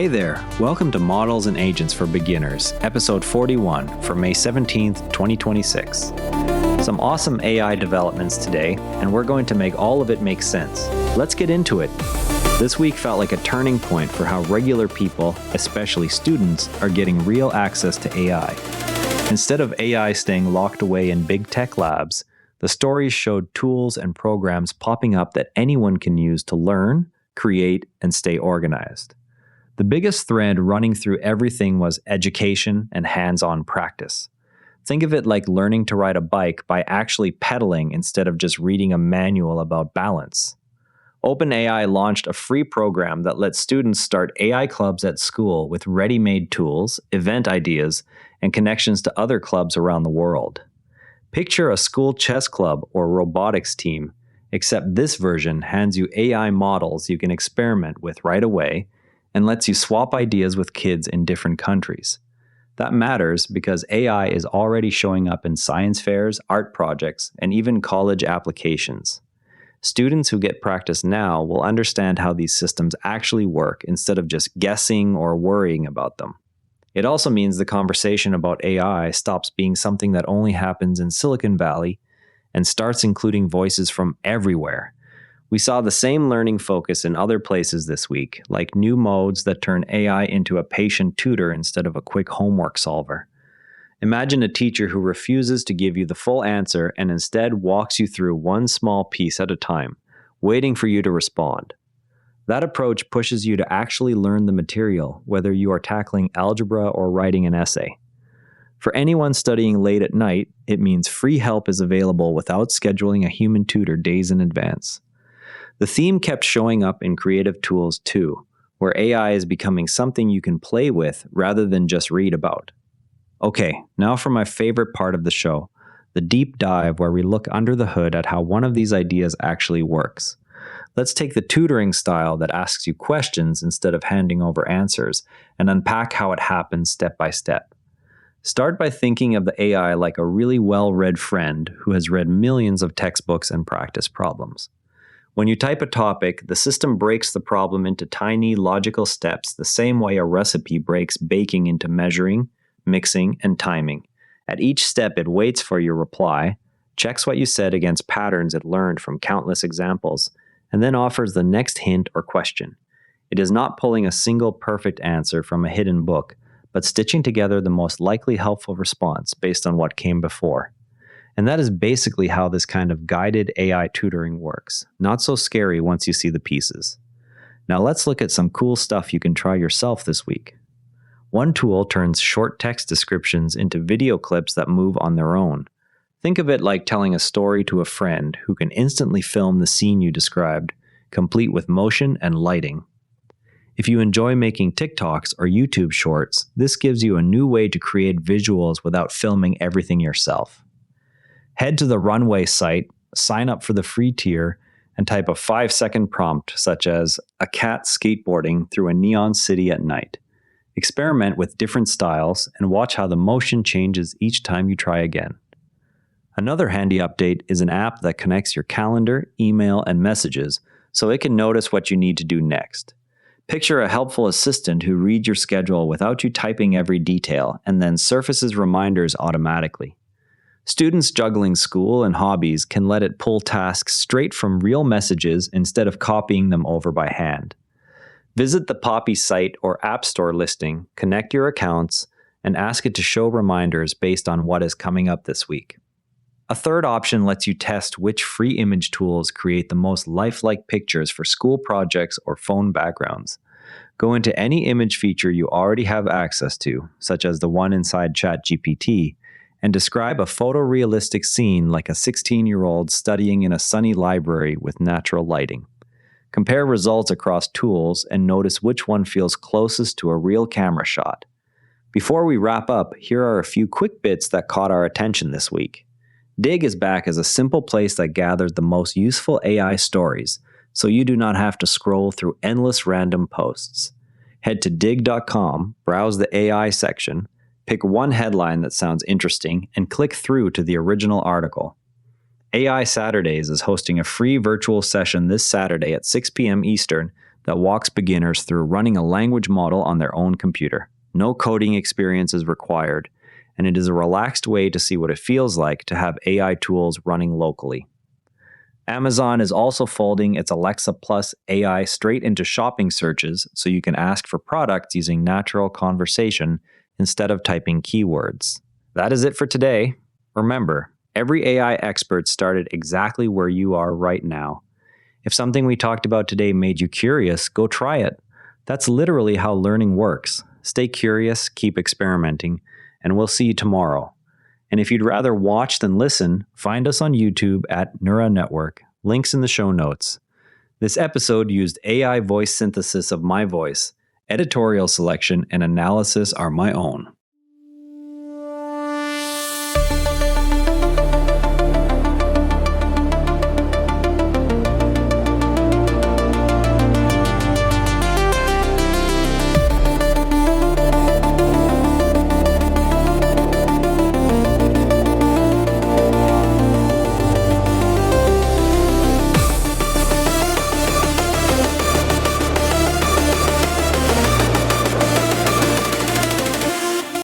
Hey there, welcome to Models and Agents for Beginners, episode 41 for May 17th, 2026. Some awesome AI developments today, and we're going to make all of it make sense. Let's get into it. This week felt like a turning point for how regular people, especially students, are getting real access to AI. Instead of AI staying locked away in big tech labs, the stories showed tools and programs popping up that anyone can use to learn, create, and stay organized. The biggest thread running through everything was education and hands-on practice. Think of it like learning to ride a bike by actually pedaling instead of just reading a manual about balance. OpenAI launched a free program that lets students start AI clubs at school with ready-made tools, event ideas, and connections to other clubs around the world. Picture a school chess club or robotics team, except this version hands you AI models you can experiment with right away and lets you swap ideas with kids in different countries. That matters because AI is already showing up in science fairs, art projects, and even college applications. Students who get practice now will understand how these systems actually work instead of just guessing or worrying about them. It also means the conversation about AI stops being something that only happens in Silicon Valley and starts including voices from everywhere. We saw the same learning focus in other places this week, like new modes that turn AI into a patient tutor instead of a quick homework solver. Imagine a teacher who refuses to give you the full answer and instead walks you through one small piece at a time, waiting for you to respond. That approach pushes you to actually learn the material, whether you are tackling algebra or writing an essay. For anyone studying late at night, it means free help is available without scheduling a human tutor days in advance. The theme kept showing up in creative tools too, where AI is becoming something you can play with rather than just read about. Okay, now for my favorite part of the show, the deep dive where we look under the hood at how one of these ideas actually works. Let's take the tutoring style that asks you questions instead of handing over answers and unpack how it happens step by step. Start by thinking of the AI like a really well-read friend who has read millions of textbooks and practice problems. When you type a topic, the system breaks the problem into tiny, logical steps the same way a recipe breaks baking into measuring, mixing, and timing. At each step, it waits for your reply, checks what you said against patterns it learned from countless examples, and then offers the next hint or question. It is not pulling a single perfect answer from a hidden book, but stitching together the most likely helpful response based on what came before. And that is basically how this kind of guided AI tutoring works. Not so scary once you see the pieces. Now let's look at some cool stuff you can try yourself this week. One tool turns short text descriptions into video clips that move on their own. Think of it like telling a story to a friend who can instantly film the scene you described, complete with motion and lighting. If you enjoy making TikToks or YouTube shorts, this gives you a new way to create visuals without filming everything yourself. Head to the Runway site, sign up for the free tier, and type a 5-second prompt such as a cat skateboarding through a neon city at night. Experiment with different styles and watch how the motion changes each time you try again. Another handy update is an app that connects your calendar, email, and messages so it can notice what you need to do next. Picture a helpful assistant who reads your schedule without you typing every detail and then surfaces reminders automatically. Students juggling school and hobbies can let it pull tasks straight from real messages instead of copying them over by hand. Visit the Poppy site or App Store listing, connect your accounts, and ask it to show reminders based on what is coming up this week. A third option lets you test which free image tools create the most lifelike pictures for school projects or phone backgrounds. Go into any image feature you already have access to, such as the one inside ChatGPT, and describe a photorealistic scene like a 16-year-old studying in a sunny library with natural lighting. Compare results across tools and notice which one feels closest to a real camera shot. Before we wrap up, here are a few quick bits that caught our attention this week. Dig is back as a simple place that gathers the most useful AI stories, so you do not have to scroll through endless random posts. Head to dig.com, browse the AI section, pick one headline that sounds interesting, and click through to the original article. AI Saturdays is hosting a free virtual session this Saturday at 6 p.m. Eastern that walks beginners through running a language model on their own computer. No coding experience is required, and it is a relaxed way to see what it feels like to have AI tools running locally. Amazon is also folding its Alexa Plus AI straight into shopping searches so you can ask for products using natural conversation instead of typing keywords. That is it for today. Remember, every AI expert started exactly where you are right now. If something we talked about today made you curious, go try it. That's literally how learning works. Stay curious, keep experimenting, and we'll see you tomorrow. And if you'd rather watch than listen, find us on YouTube at Neura Network. Links in the show notes. This episode used AI voice synthesis of my voice. Editorial selection and analysis are my own.